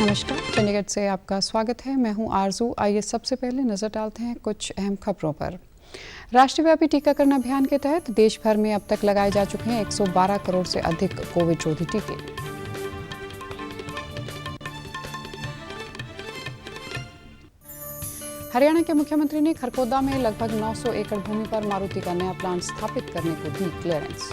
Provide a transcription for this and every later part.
नमस्कार, चंडीगढ़ से आपका स्वागत है। मैं हूं आरजू। आइए सबसे पहले नजर डालते हैं कुछ अहम खबरों पर। राष्ट्रव्यापी टीकाकरण अभियान के तहत देश भर में अब तक लगाए जा चुके हैं 112 करोड़ से अधिक कोविड रोधी टीके। हरियाणा के मुख्यमंत्री ने खरखोदा में लगभग 900 एकड़ भूमि पर मारुति का नया प्लांट स्थापित करने को दी क्लियरेंस।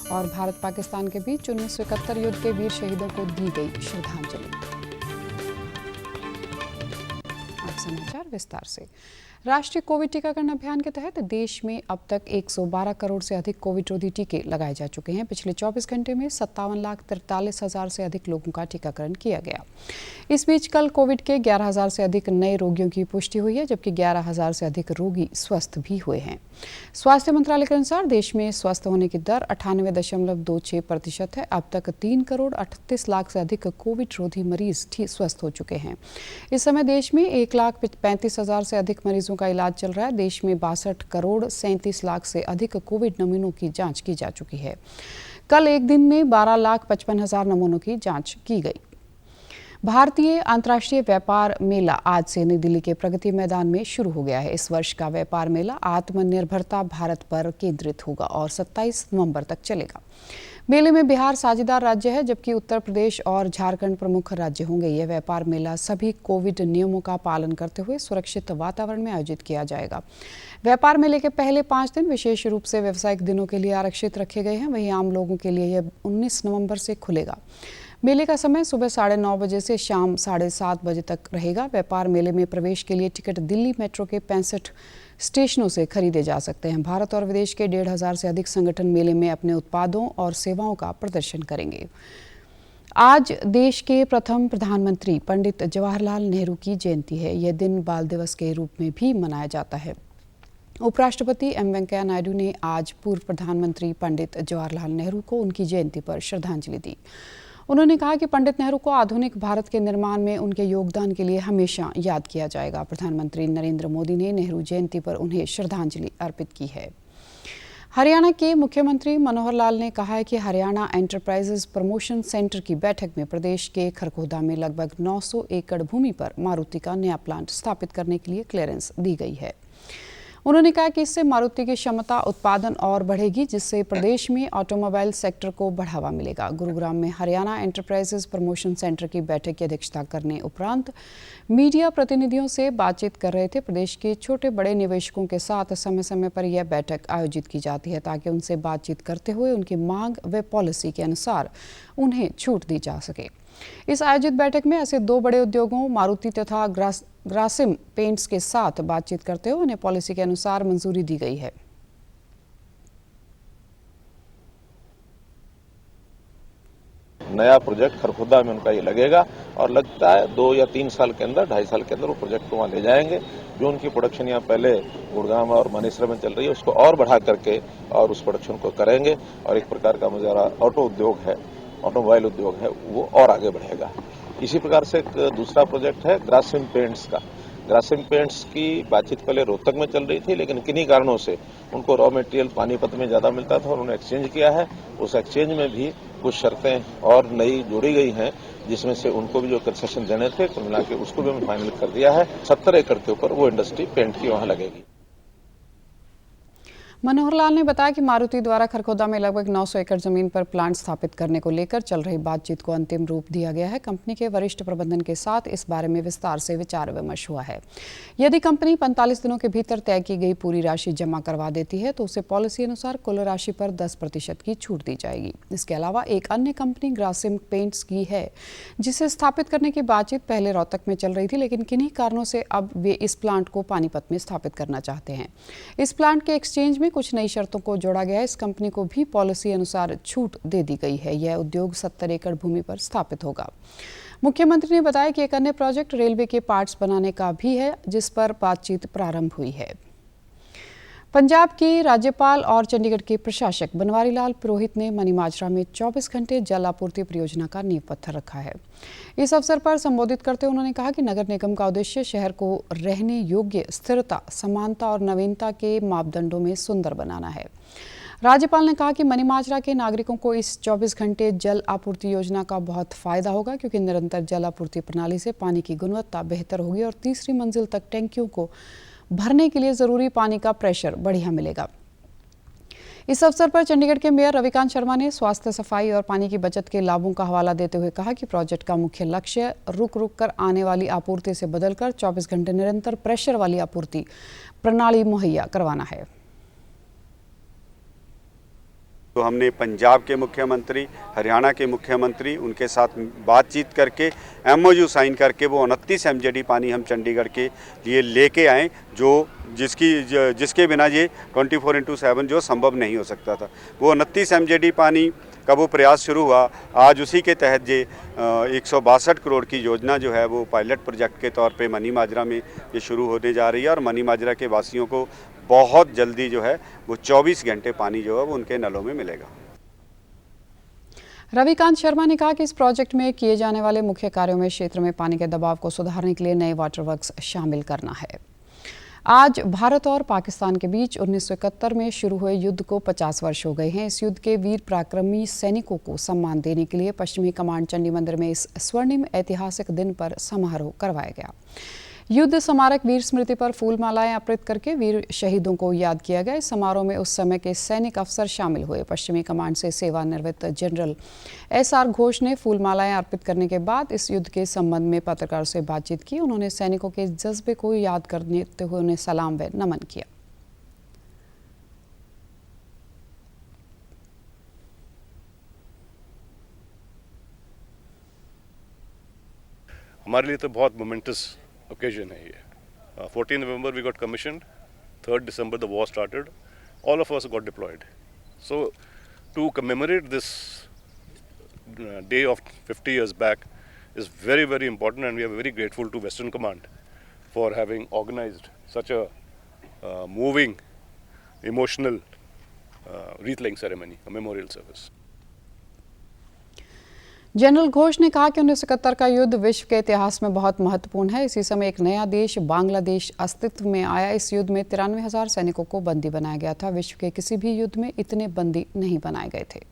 और भारत पाकिस्तान के बीच 1971 युद्ध के वीर शहीदों को दी गई श्रद्धांजलि। अब समाचार विस्तार से। राष्ट्रीय कोविड टीकाकरण अभियान के तहत देश में अब तक 112 करोड़ से अधिक कोविड रोधी टीके लगाए जा चुके हैं। पिछले 24 घंटे में 57,43,000 से अधिक लोगों का टीकाकरण किया गया। इस बीच कल कोविड के 11,000 से अधिक नए रोगियों की पुष्टि हुई है, जबकि 11,000 से अधिक रोगी स्वस्थ भी हुए हैं। स्वास्थ्य मंत्रालय के अनुसार देश में स्वस्थ होने की दर 98.26% है। अब तक 3 करोड़ 38 लाख से अधिक कोविड रोधी मरीज स्वस्थ हो चुके हैं। इस समय देश में 1,35,000 से अधिक मरीजों का इलाज चल रहा है। देश में 62 करोड़ 37 लाख से अधिक कोविड नमूनों की जांच की जा चुकी है। कल एक दिन में 12,55,000 नमूनों की जांच की गई। भारतीय अंतर्राष्ट्रीय व्यापार मेला आज से नई दिल्ली के प्रगति मैदान में शुरू हो गया है। इस वर्ष का व्यापार मेला आत्मनिर्भरता भारत पर केंद्रित होगा और 27 नवंबर तक चलेगा। मेले में बिहार साझेदार राज्य है, जबकि उत्तर प्रदेश और झारखंड प्रमुख राज्य होंगे। यह व्यापार मेला सभी कोविड नियमों का पालन करते हुए सुरक्षित वातावरण में आयोजित किया जाएगा। व्यापार मेले के पहले 5 दिन विशेष रूप से व्यावसायिक दिनों के लिए आरक्षित रखे गए हैं। वहीं आम लोगों के लिए यह 19 नवंबर से खुलेगा। मेले का समय सुबह 9:30 बजे से शाम 7:30 बजे तक रहेगा। व्यापार मेले में प्रवेश के लिए टिकट दिल्ली मेट्रो के 65 स्टेशनों से खरीदे जा सकते हैं। भारत और विदेश के 1,500 से अधिक संगठन मेले में अपने उत्पादों और सेवाओं का प्रदर्शन करेंगे। आज देश के प्रथम प्रधानमंत्री पंडित जवाहरलाल नेहरू की जयंती है। यह दिन बाल दिवस के रूप में भी मनाया जाता है। उपराष्ट्रपति एम वेंकैया नायडू ने आज पूर्व प्रधानमंत्री पंडित जवाहरलाल नेहरू को उनकी जयंती पर श्रद्धांजलि दी। उन्होंने कहा कि पंडित नेहरू को आधुनिक भारत के निर्माण में उनके योगदान के लिए हमेशा याद किया जाएगा। प्रधानमंत्री नरेंद्र मोदी ने नेहरू जयंती पर उन्हें श्रद्धांजलि अर्पित की है। हरियाणा के मुख्यमंत्री मनोहर लाल ने कहा है कि हरियाणा एंटरप्राइजेज प्रमोशन सेंटर की बैठक में प्रदेश के खरखोदा में लगभग 900 एकड़ भूमि पर मारुति का नया प्लांट स्थापित करने के लिए क्लियरेंस दी गई है। उन्होंने कहा कि इससे मारुति की क्षमता उत्पादन और बढ़ेगी, जिससे प्रदेश में ऑटोमोबाइल सेक्टर को बढ़ावा मिलेगा। गुरुग्राम में हरियाणा एंटरप्राइजेज प्रमोशन सेंटर की बैठक की अध्यक्षता करने उपरांत मीडिया प्रतिनिधियों से बातचीत कर रहे थे। प्रदेश के छोटे बड़े निवेशकों के साथ समय समय पर यह बैठक आयोजित की जाती है, ताकि उनसे बातचीत करते हुए उनकी मांग व पॉलिसी के अनुसार उन्हें छूट दी जा सके। इस आयोजित बैठक में ऐसे 2 बड़े उद्योगों मारुति तथा ग्रासिम पेंट्स के साथ बातचीत करते हुए उन्हें पॉलिसी के अनुसार मंजूरी दी गई है। नया प्रोजेक्ट खरखोदा में उनका ये लगेगा और लगता है 2 या 3 साल के अंदर, 2.5 साल के अंदर वो प्रोजेक्ट को वहाँ ले जाएंगे। जो उनकी प्रोडक्शन यहाँ पहले गुड़गांव और मानेसर में चल रही है, उसको और बढ़ा करके और उस प्रोडक्शन को करेंगे और एक प्रकार का मुझे ऑटो उद्योग है, ऑटोमोबाइल उद्योग है, वो और आगे बढ़ेगा। इसी प्रकार से एक दूसरा प्रोजेक्ट है ग्रासिम पेंट्स का। ग्रासिम पेंट्स की बातचीत पहले रोहतक में चल रही थी, लेकिन किन्हीं कारणों से उनको रॉ मटेरियल पानीपत में ज्यादा मिलता था और उन्होंने एक्सचेंज किया है। उस एक्सचेंज में भी कुछ शर्तें और नई जोड़ी गई हैं, जिसमें से उनको भी जो कंसेशन देने थे कुल मिला के उसको भी हमने फाइनल कर दिया है। 70 एकड़ के ऊपर वो इंडस्ट्री पेंट की वहां लगेगी। मनोहर लाल ने बताया कि मारुति द्वारा खरखोदा में लगभग 900 एकड़ जमीन पर प्लांट स्थापित करने को लेकर चल रही बातचीत को अंतिम रूप दिया गया है। कंपनी के वरिष्ठ प्रबंधन के साथ इस बारे में विस्तार से विचार विमर्श हुआ है। यदि कंपनी 45 दिनों के भीतर तय की गई पूरी राशि जमा करवा देती है तो उसे पॉलिसी अनुसार कुल राशि पर 10% की छूट दी जाएगी। इसके अलावा एक अन्य कंपनी ग्रासिम पेंट्स की है, जिसे स्थापित करने की बातचीत पहले रोहतक में चल रही थी, लेकिन किन्हीं कारणों से अब वे इस प्लांट को पानीपत में स्थापित करना चाहते हैं। इस प्लांट के एक्सचेंज में कुछ नई शर्तों को जोड़ा गया है। इस कंपनी को भी पॉलिसी अनुसार छूट दे दी गई है। यह उद्योग 70 एकड़ भूमि पर स्थापित होगा। मुख्यमंत्री ने बताया कि एक अन्य प्रोजेक्ट रेलवे के पार्ट्स बनाने का भी है, जिस पर बातचीत प्रारंभ हुई है। पंजाब के राज्यपाल और चंडीगढ़ के प्रशासक बनवारी लाल पुरोहित ने मनीमाजरा में 24 घंटे जल आपूर्ति परियोजना का नींव पत्थर रखा है। इस अवसर पर संबोधित करते हुए उन्होंने कहा कि नगर निगम का उद्देश्य शहर को रहने योग्य, स्थिरता, समानता और नवीनता के मापदंडों में सुंदर बनाना है। राज्यपाल ने कहा कि मनीमाजरा के नागरिकों को इस 24 घंटे जल आपूर्ति योजना का बहुत फायदा होगा, क्योंकि निरंतर जल आपूर्ति प्रणाली से पानी की गुणवत्ता बेहतर होगी और तीसरी मंजिल तक टैंकियों को भरने के लिए जरूरी पानी का प्रेशर बढ़िया मिलेगा। इस अवसर पर चंडीगढ़ के मेयर रविकांत शर्मा ने स्वास्थ्य, सफाई और पानी की बचत के लाभों का हवाला देते हुए कहा कि प्रोजेक्ट का मुख्य लक्ष्य रुक कर आने वाली आपूर्ति से बदलकर 24 घंटे निरंतर प्रेशर वाली आपूर्ति प्रणाली मुहैया करवाना है। तो हमने पंजाब के मुख्यमंत्री, हरियाणा के मुख्यमंत्री, उनके साथ बातचीत करके MOU साइन करके वो 29 MJD पानी हम चंडीगढ़ के लिए लेके आए, जो जिसके बिना ये 24/7 जो संभव नहीं हो सकता था। वो 29 MJD पानी का वो प्रयास शुरू हुआ। आज उसी के तहत ये 162 करोड़ की योजना जो है वो पायलट प्रोजेक्ट के तौर पे मनीमाजरा में ये शुरू होने जा रही है और मनीमाजरा के वासियों को बहुत जल्दी जो है वो 24 घंटे पानी जो है वो उनके नलों में मिलेगा। रविकांत शर्मा ने कहा कि इस प्रोजेक्ट में किए जाने वाले मुख्य कार्यों में क्षेत्र में पानी के दबाव को सुधारने के लिए नए वाटर वर्क्स शामिल करना है। आज भारत और पाकिस्तान के बीच 1971 में शुरू हुए युद्ध को 50 वर्ष हो गए हैं। इस युद्ध के वीर पराक्रमी सैनिकों को सम्मान देने के लिए पश्चिमी कमांड चंडी मंदिर में इस स्वर्णिम ऐतिहासिक दिन पर समारोह करवाया गया। युद्ध स्मारक वीर स्मृति पर फूल मालाएं अर्पित करके वीर शहीदों को याद किया गया। इस समारोह में उस समय के सैनिक अफसर शामिल हुए। पश्चिमी कमांड से सेवानिवृत्त जनरल SR घोष ने फूल मालाएं अर्पित करने के बाद इस युद्ध के संबंध में पत्रकारों से बातचीत की। उन्होंने सैनिकों के जज्बे को याद करते हुए उन्हें सलाम व नमन किया। हमारे लिए तो बहुत moments occasion hai ye. 14 November we got commissioned, 3rd December the war started, all of us got deployed. So to commemorate this day of 50 years back is very, very important, and we are very grateful to Western Command for having organized such a moving, emotional wreath-laying ceremony, a memorial service. General Ghosh ने कहा कि 1971 का युद्ध विश्व के इतिहास में बहुत महत्वपूर्ण है। इसी समय एक नया देश बांग्लादेश अस्तित्व में आया। इस युद्ध में 93,000 सैनिकों को बंदी बनाया गया था। विश्व के किसी भी युद्ध में इतने बंदी नहीं बनाए गए थे।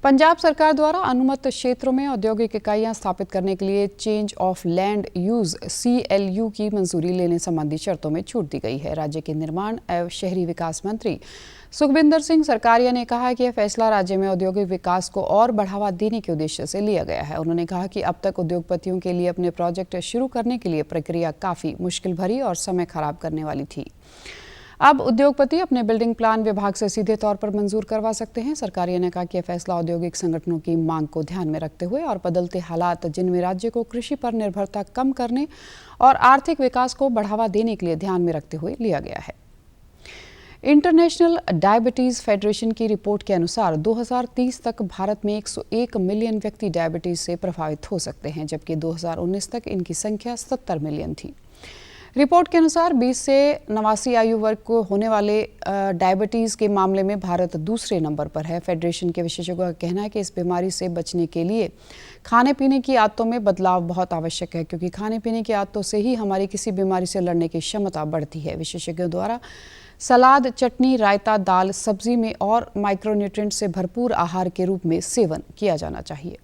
पंजाब सरकार द्वारा अनुमत क्षेत्रों में औद्योगिक इकाइयां स्थापित करने के लिए change of land use CLU की मंजूरी लेने संबंधी शर्तों में छूट दी गई है। राज्य के निर्माण एवं शहरी विकास मंत्री सुखबिंदर सिंह सरकारिया ने कहा है कि यह फैसला राज्य में औद्योगिक विकास को और बढ़ावा देने के उद्देश्य से लिया गया है। उन्होंने कहा कि अब तक उद्योगपतियों के लिए अपने प्रोजेक्ट शुरू करने के लिए प्रक्रिया काफ़ी मुश्किल भरी और समय खराब करने वाली थी। अब उद्योगपति अपने बिल्डिंग प्लान विभाग से सीधे तौर पर मंजूर करवा सकते हैं। सरकारिया ने कहा कि यह फैसला औद्योगिक संगठनों की मांग को ध्यान में रखते हुए और बदलते हालात जिनमें राज्य को कृषि पर निर्भरता कम करने और आर्थिक विकास को बढ़ावा देने के लिए ध्यान में रखते हुए लिया गया है। इंटरनेशनल डायबिटीज़ फेडरेशन की रिपोर्ट के अनुसार 2030 तक भारत में 101 मिलियन व्यक्ति डायबिटीज़ से प्रभावित हो सकते हैं, जबकि 2019 तक इनकी संख्या 70 मिलियन थी। रिपोर्ट के अनुसार 20 से 89 आयु वर्ग को होने वाले डायबिटीज़ के मामले में भारत दूसरे नंबर पर है। फेडरेशन के विशेषज्ञों का कहना है कि इस बीमारी से बचने के लिए खाने पीने की आदतों में बदलाव बहुत आवश्यक है, क्योंकि खाने पीने की आदतों से ही हमारी किसी बीमारी से लड़ने की क्षमता बढ़ती है। विशेषज्ञों द्वारा सलाद, चटनी, रायता, दाल, सब्जी में और माइक्रोन्यूट्रिएंट से भरपूर आहार के रूप में सेवन किया जाना चाहिए।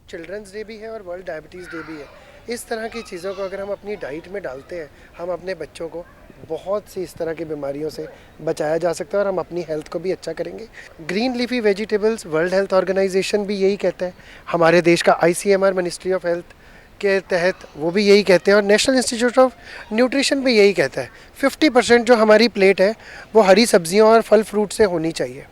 चिल्ड्रंस डे भी है और वर्ल्ड डायबिटीज़ डे भी है। इस तरह की चीज़ों को अगर हम अपनी डाइट में डालते हैं, हम अपने बच्चों को बहुत सी इस तरह की बीमारियों से बचाया जा सकता है और हम अपनी हेल्थ को भी अच्छा करेंगे। Green leafy vegetables World Health Organization भी यही कहता है, हमारे देश का ICMR मिनिस्ट्री ऑफ हेल्थ के तहत वो भी यही कहते हैं और नेशनल इंस्टीट्यूट ऑफ न्यूट्रिशन भी यही कहता है 50% जो हमारी प्लेट है वो हरी सब्जियों और फल फ्रूट से होनी चाहिए।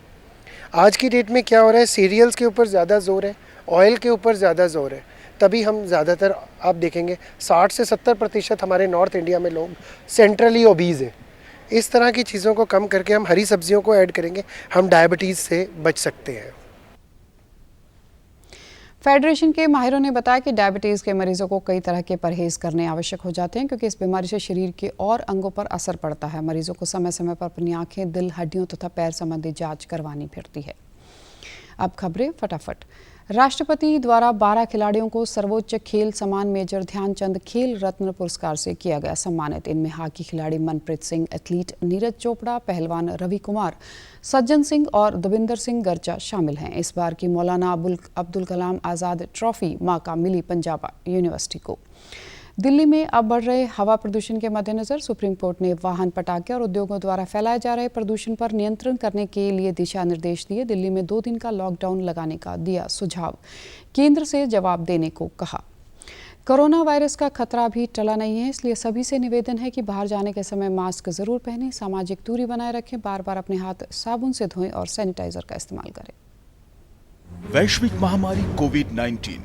आज की डेट में क्या हो रहा है, सीरियल्स के ऊपर ज़्यादा जोर है, ऑयल के ऊपर ज़्यादा जोर है, तभी हम ज़्यादातर आप देखेंगे 60 से 70% हमारे नॉर्थ इंडिया में लोग सेंट्रली ओबीज़ है। इस तरह की चीज़ों को कम करके हम हरी सब्जियों को ऐड करेंगे, हम डायबिटीज़ से बच सकते हैं। फेडरेशन के माहिरों ने बताया कि डायबिटीज़ के मरीजों को कई तरह के परहेज करने आवश्यक हो जाते हैं, क्योंकि इस बीमारी से शरीर के और अंगों पर असर पड़ता है। मरीजों को समय समय पर अपनी आंखें, दिल, हड्डियों तथा पैर संबंधी जांच करवानी पड़ती है। अब खबरें फटाफट। राष्ट्रपति द्वारा 12 खिलाड़ियों को सर्वोच्च खेल सम्मान मेजर ध्यानचंद खेल रत्न पुरस्कार से किया गया सम्मानित। इनमें हॉकी खिलाड़ी मनप्रीत सिंह, एथलीट नीरज चोपड़ा, पहलवान रवि कुमार, सज्जन सिंह और दविंदर सिंह गर्जा शामिल हैं। इस बार की मौलाना अब्दुल कलाम आज़ाद ट्रॉफी मौका मिली पंजाब यूनिवर्सिटी को। दिल्ली में अब बढ़ रहे हवा प्रदूषण के मद्देनजर सुप्रीम कोर्ट ने वाहन, पटाखे और उद्योगों द्वारा फैलाए जा रहे प्रदूषण पर नियंत्रण करने के लिए दिशा निर्देश दिए। दिल्ली में 2 दिन का लॉकडाउन लगाने का दिया सुझाव, केंद्र से जवाब देने को कहा। कोरोना वायरस का खतरा भी टला नहीं है, इसलिए सभी से निवेदन है कि बाहर जाने के समय मास्क जरूर पहनें, सामाजिक दूरी बनाए रखें, बार बार अपने हाथ साबुन से धोएं और सैनिटाइजर का इस्तेमाल करें। वैश्विक महामारी कोविड-19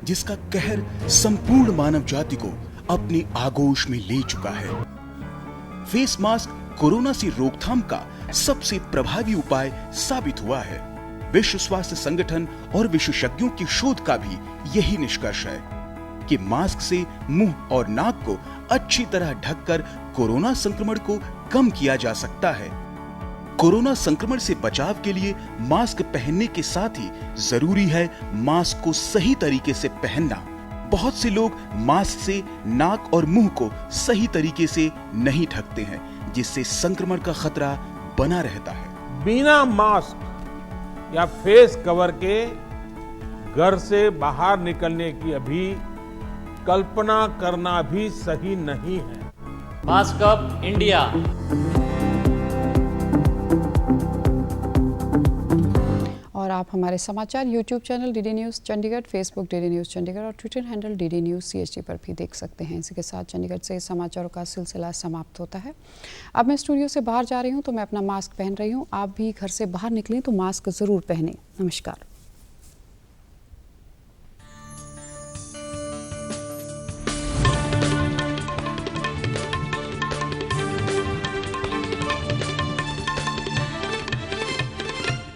जिसका कहर संपूर्ण मानव जाति को अपनी आगोश में ले चुका है। फेस मास्क कोरोना से रोकथाम का सबसे प्रभावी उपाय साबित हुआ है। विश्व स्वास्थ्य संगठन और विशेषज्ञों की शोध का भी यही निष्कर्ष है कि मास्क से मुंह और नाक को अच्छी तरह ढककर कोरोना संक्रमण को कम किया जा सकता है। कोरोना संक्रमण से बचाव के लिए मास्क पहनने के साथ ही जरूरी है मास्क को सही तरीके से पहनना। बहुत से लोग मास्क से नाक और मुंह को सही तरीके से नहीं ढकते हैं, जिससे संक्रमण का खतरा बना रहता है। बिना मास्क या फेस कवर के घर से बाहर निकलने की अभी कल्पना करना भी सही नहीं है। Mask up India. और आप हमारे समाचार YouTube channel DD news Chandigarh, Facebook DD news Chandigarh और Twitter handle DD news CHD पर भी देख सकते हैं। इसी के साथ चंडीगढ़ से समाचारों का सिलसिला समाप्त होता है। अब मैं स्टूडियो से बाहर जा रही हूं तो मैं अपना मास्क पहन रही हूं। आप भी घर से बाहर निकलें तो मास्क ज़रूर पहनें। नमस्कार।